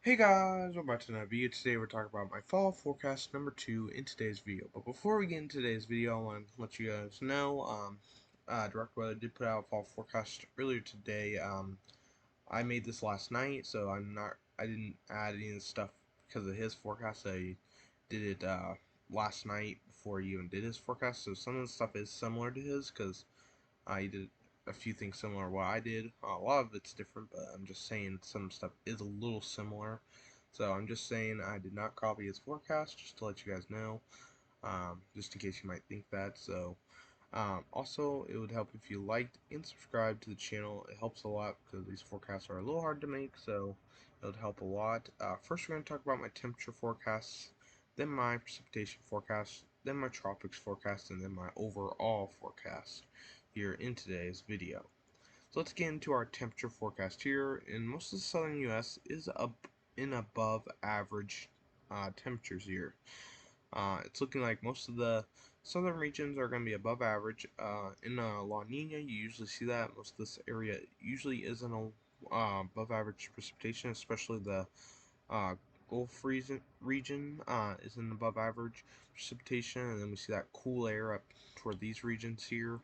Hey guys, welcome back to another video. Today we're talking about my fall forecast number 2 in today's video. But before we get into today's video, I want to let you guys know, Direct Weather did put out a fall forecast earlier today. I made this last night, so I didn't add any of the stuff because of his forecast. I did it last night before he even did his forecast, so some of the stuff is similar to his because he did a few things similar to what I did. A lot of it's different, but I'm just saying some stuff is a little similar. So I'm just saying I did not copy his forecast, just to let you guys know, just in case you might think that. So also, it would help if you liked and subscribed to the channel. It helps a lot because these forecasts are a little hard to make, so it would help a lot. First, we're going to talk about my temperature forecasts, then my precipitation forecast, then my tropics forecast, and then my overall forecast here in today's video. So let's get into our temperature forecast here. In most of the southern U.S. is up in above average temperatures here. It's looking like most of the southern regions are going to be above average. In La Nina, you usually see that. Most of this area usually isn't above average precipitation, especially the uh, Gulf region isn't above average precipitation, and then we see that cool air up toward these regions here.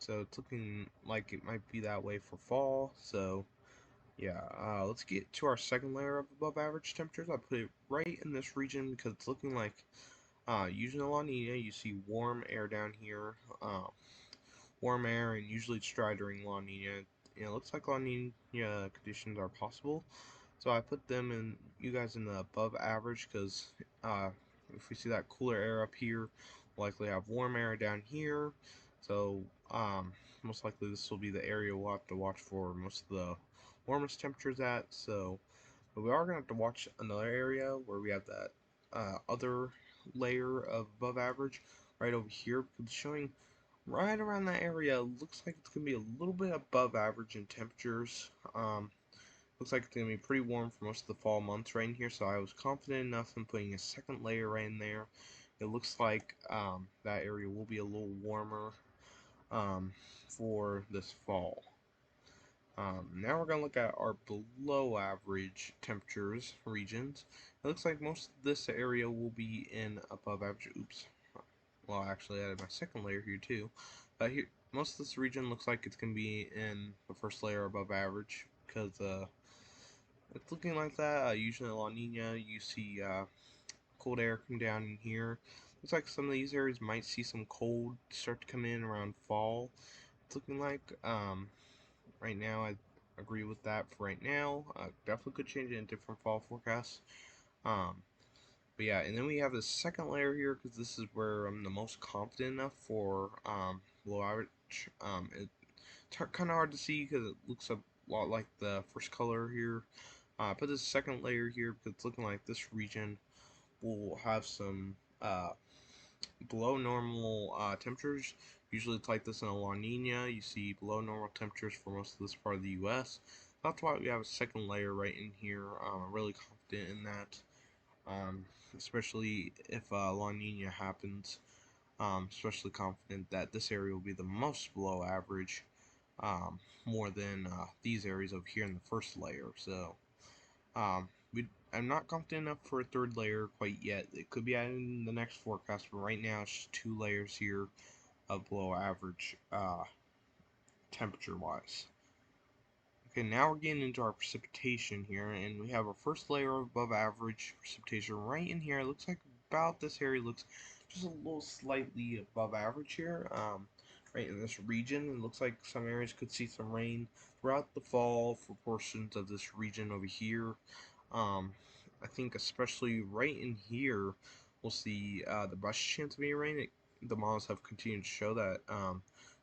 So it's looking like it might be that way for fall. So yeah, let's get to our second layer of above average temperatures. I put it right in this region because it's looking like using La Nina, you see warm air down here, warm air, and usually it's dry during La Nina. And it looks like La Nina conditions are possible. So I put them in, you guys, in the above average because if we see that cooler air up here, we'll likely have warm air down here. So most likely this will be the area we'll have to watch for most of the warmest temperatures at. So, but we are going to have to watch another area where we have that other layer of above average right over here because it's showing right around that area. Looks like it's going to be a little bit above average in temperatures. Looks like it's going to be pretty warm for most of the fall months right in here, so I was confident enough in putting a second layer right in there. It looks like that area will be a little warmer for this fall. Now we're going to look at our below average temperatures regions. It looks like most of this area will be in above average. Oops. Well, actually, I added my second layer here too. Here, most of this region looks like it's going to be in the first layer above average because it's looking like that. Usually in La Nina, you see cold air come down in here. Looks like some of these areas might see some cold start to come in around fall. It's looking like right now. I agree with that for right now. Definitely could change it in different fall forecasts. Um, but yeah, and then we have the second layer here because this is where I'm the most confident enough for below average. It's kind of hard to see because it looks a lot like the first color here. Put this second layer here because it's looking like this region will have some below normal temperatures. Usually it's like this in a La Nina. You see below normal temperatures for most of this part of the U.S. That's why we have a second layer right in here. I'm really confident in that, especially if La Nina happens. Especially confident that this area will be the most below average, more than these areas over here in the first layer. So I'm not confident enough for a third layer quite yet. It could be added in the next forecast, but right now it's just two layers here of below average temperature wise. Okay, now we're getting into our precipitation here, and we have our first layer of above average precipitation right in here. It looks like about this area looks just a little slightly above average here, right in this region. It looks like some areas could see some rain throughout the fall for portions of this region over here. I think especially right in here, we'll see the best chance of any rain. The models have continued to show that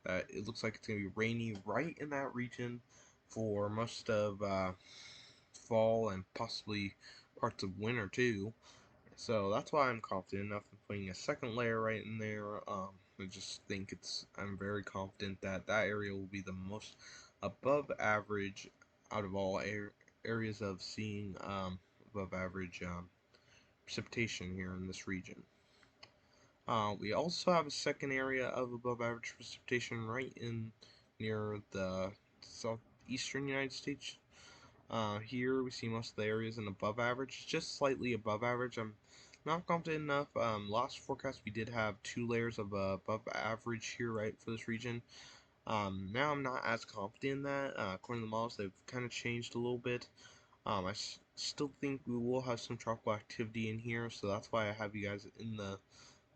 that it looks like it's going to be rainy right in that region for most of fall and possibly parts of winter too. So that's why I'm confident enough in putting a second layer right in there. I just think I'm very confident that that area will be the most above average out of all areas of seeing above average precipitation here in this region. We also have a second area of above average precipitation right in near the southeastern United States. Here we see most of the areas in above average, just slightly above average. I'm not confident enough. Last forecast we did have 2 layers of above average here, right, for this region. Now I'm not as confident in that. According to the models, they've kind of changed a little bit. I still think we will have some tropical activity in here, so that's why I have you guys in the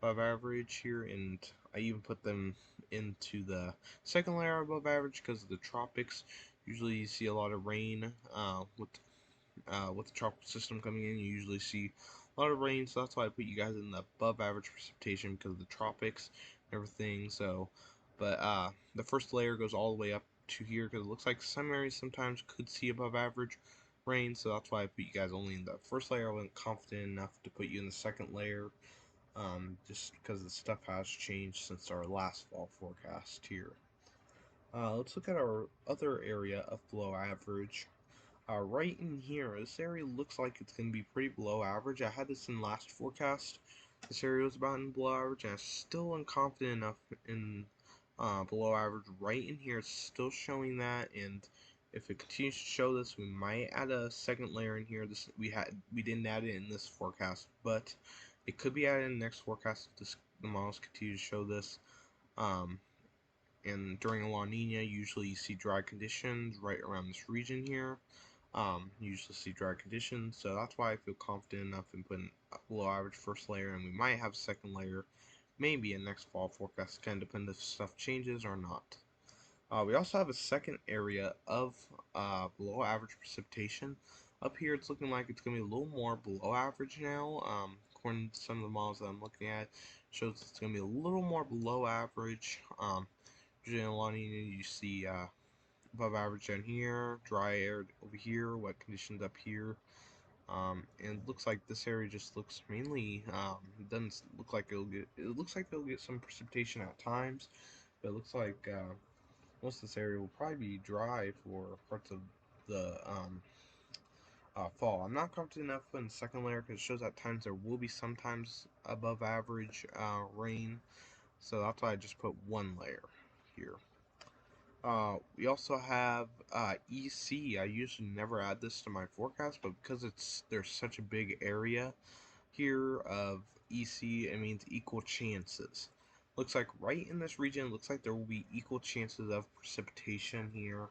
above average here, and I even put them into the second layer above average because of the tropics. Usually you see a lot of rain with the tropical system coming in. You usually see a lot of rain, so that's why I put you guys in the above average precipitation because of the tropics and everything. So, but the first layer goes all the way up to here because it looks like some areas sometimes could see above average rain, so that's why I put you guys only in the first layer. I wasn't confident enough to put you in the second layer, just because the stuff has changed since our last fall forecast here. Let's look at our other area of below average. Right in here, this area looks like it's going to be pretty below average. I had this in last forecast. This area was about in below average, and I still am confident enough in below average. Right in here, it's still showing that, and if it continues to show this, we might add a second layer in here. We didn't add it in this forecast, but it could be added in the next forecast if the models continue to show this. Um, and during a La Nina, usually you see dry conditions right around this region here. You usually see dry conditions, so that's why I feel confident enough in putting a below average first layer, and we might have second layer maybe in next fall forecast. Kind of depend if stuff changes or not. We also have a second area of below average precipitation. Up here, it's looking like it's going to be a little more below average now. According to some of the models that I'm looking at, shows it's going to be a little more below average. Usually in La Nina, you see above average down here, dry air over here, wet conditions up here. And it looks like this area just looks mainly, it doesn't look like it looks like it'll get some precipitation at times, but it looks like most of this area will probably be dry for parts of the fall. I'm not confident enough in the second layer because it shows at times there will be sometimes above average rain, so that's why I just put one layer here. We also have EC. I usually never add this to my forecast, but because there's such a big area here of EC, it means equal chances. Looks like right in this region, looks like there will be equal chances of precipitation here.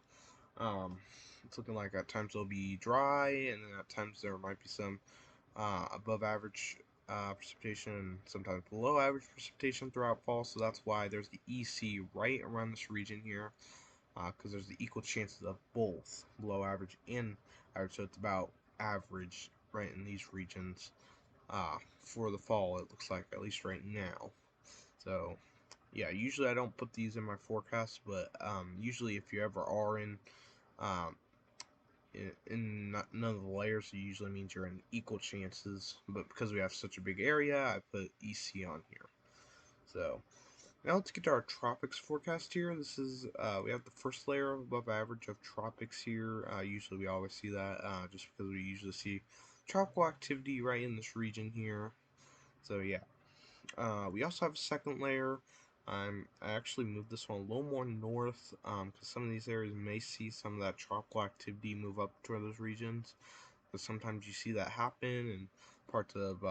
It's looking like at times it'll be dry, and then at times there might be some above average precipitation and sometimes below average precipitation throughout fall. So that's why there's the EC right around this region here, because there's the equal chances of both below average and average. So it's about average right in these regions for the fall, it looks like, at least right now. So yeah, usually I don't put these in my forecast, but usually if you ever are um, none of the layers, it usually means you're in equal chances. But because we have such a big area, I put EC on here. So now let's get to our tropics forecast here. This is we have the first layer of above average of tropics here. Usually we always see that just because we usually see tropical activity right in this region here. So yeah, we also have a second layer. I actually moved this one a little more north because some of these areas may see some of that tropical activity move up to those regions. But sometimes you see that happen in parts of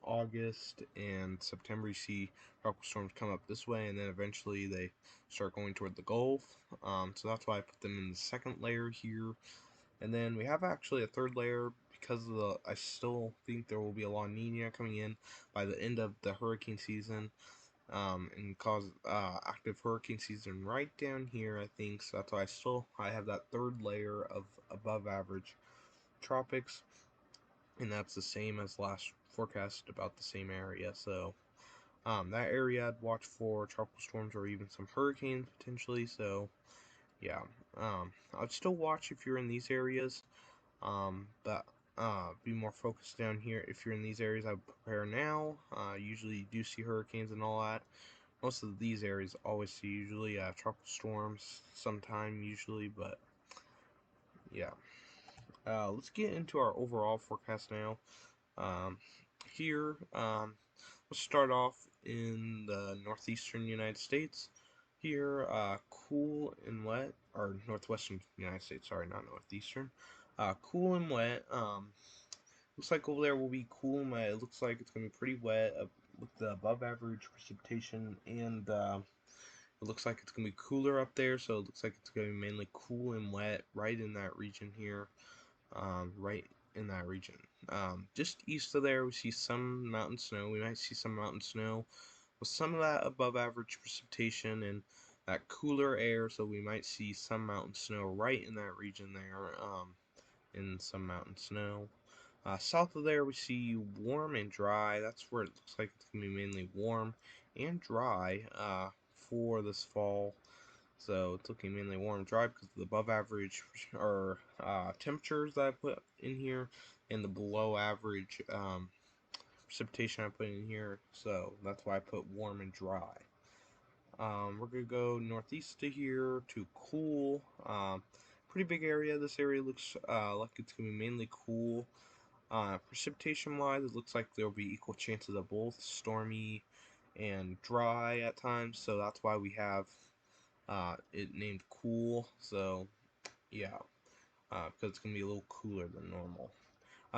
August and September. You see tropical storms come up this way, and then eventually they start going toward the Gulf. So that's why I put them in the second layer here. And then we have actually a third layer because of I still think there will be a La Nina coming in by the end of the hurricane season, and cause active hurricane season right down here, I think. So that's why I have that third layer of above average tropics, and that's the same as last forecast, about the same area. So that area I'd watch for tropical storms or even some hurricanes potentially. So yeah, I'd still watch if you're in these areas, but be more focused down here. If you're in these areas, I would prepare now. Usually you do see hurricanes and all that. Most of these areas always see usually tropical storms sometime usually, but yeah. Let's get into our overall forecast now. Um, here, let's start off in the northeastern United States. Here, cool and wet, or northwestern United States, sorry, not northeastern. Cool and wet. Looks like over there will be cool and wet. It looks like it's gonna be pretty wet with the above average precipitation, and it looks like it's gonna be cooler up there. So it looks like it's gonna be mainly cool and wet right in that region here. Right in that region. Just east of there, we see some mountain snow. We might see some mountain snow with some of that above average precipitation and that cooler air, so we might see some mountain snow right in that region there, in some mountain snow. South of there, we see warm and dry. That's where it looks like it's going to be mainly warm and dry for this fall. So it's looking mainly warm and dry because of the above average or temperatures that I put in here and the below average precipitation I put in here. So that's why I put warm and dry. We're going to go northeast to here to cool. Pretty big area. This area looks like it's going to be mainly cool. Precipitation wise, it looks like there will be equal chances of both stormy and dry at times. So that's why we have it named cool. So yeah, because it's going to be a little cooler than normal.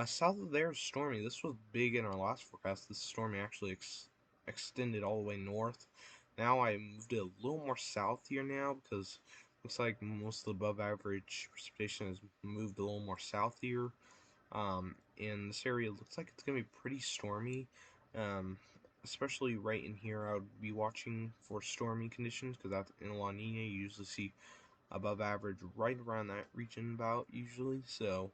South of there is stormy. This was big in our last forecast. This stormy actually extended all the way north. Now I moved it a little more south here now because looks like most of the above average precipitation has moved a little more south here. And this area looks like it's going to be pretty stormy. Um, Especially right in here, I would be watching for stormy conditions because that's in La Nina. You usually see above average right around that region about usually. So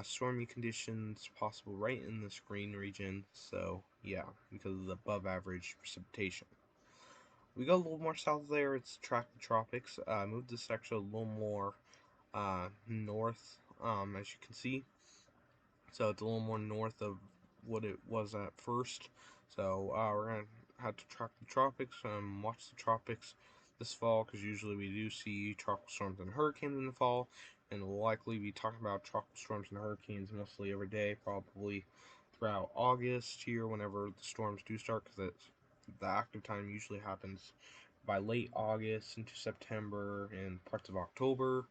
stormy conditions possible right in this green region. So yeah, because of the above average precipitation. We go a little more south there. It's track the tropics. Moved this section a little more north, as you can see. So it's a little more north of what it was at first. So we're gonna have to track the tropics and watch the tropics this fall because usually we do see tropical storms and hurricanes in the fall, and we'll likely be talking about tropical storms and hurricanes mostly every day, probably throughout August here whenever the storms do start, because the active time usually happens by late August into September and parts of October.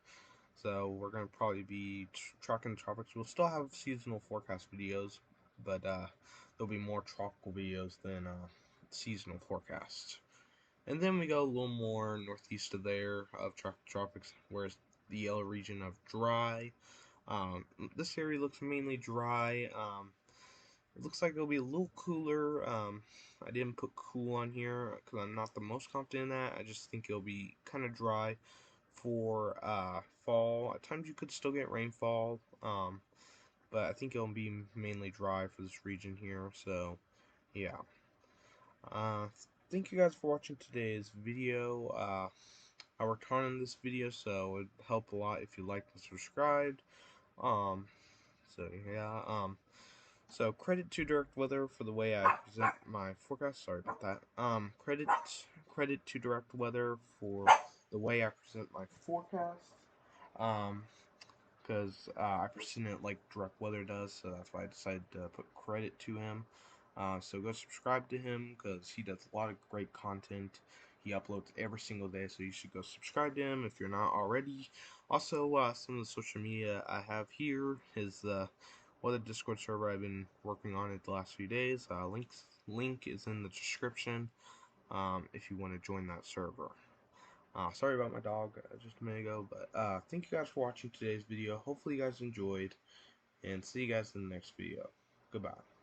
So we're going to probably be tracking the tropics. We'll still have seasonal forecast videos, but there'll be more tropical videos than seasonal forecasts. And then we go a little more northeast of there of tropics, whereas the yellow region of dry. This area looks mainly dry. It looks like it'll be a little cooler. I didn't put cool on here because I'm not the most confident in that. I just think it'll be kind of dry for fall. At times you could still get rainfall, but I think it'll be mainly dry for this region here. So yeah. Thank you guys for watching today's video. I worked hard on this video, so it would help a lot if you liked and subscribed. Um, so yeah. So credit to Direct Weather for the way I present my forecast. Sorry about that. Credit to Direct Weather for the way I present my forecast. Because I present it like Direct Weather does, so that's why I decided to put credit to him. So go subscribe to him because he does a lot of great content. He uploads every single day, so you should go subscribe to him if you're not already. Also, some of the social media I have here is the weather Discord server I've been working on it the last few days. Link is in the description if you want to join that server. Sorry about my dog just a minute ago, but thank you guys for watching today's video. Hopefully you guys enjoyed, and see you guys in the next video. Goodbye.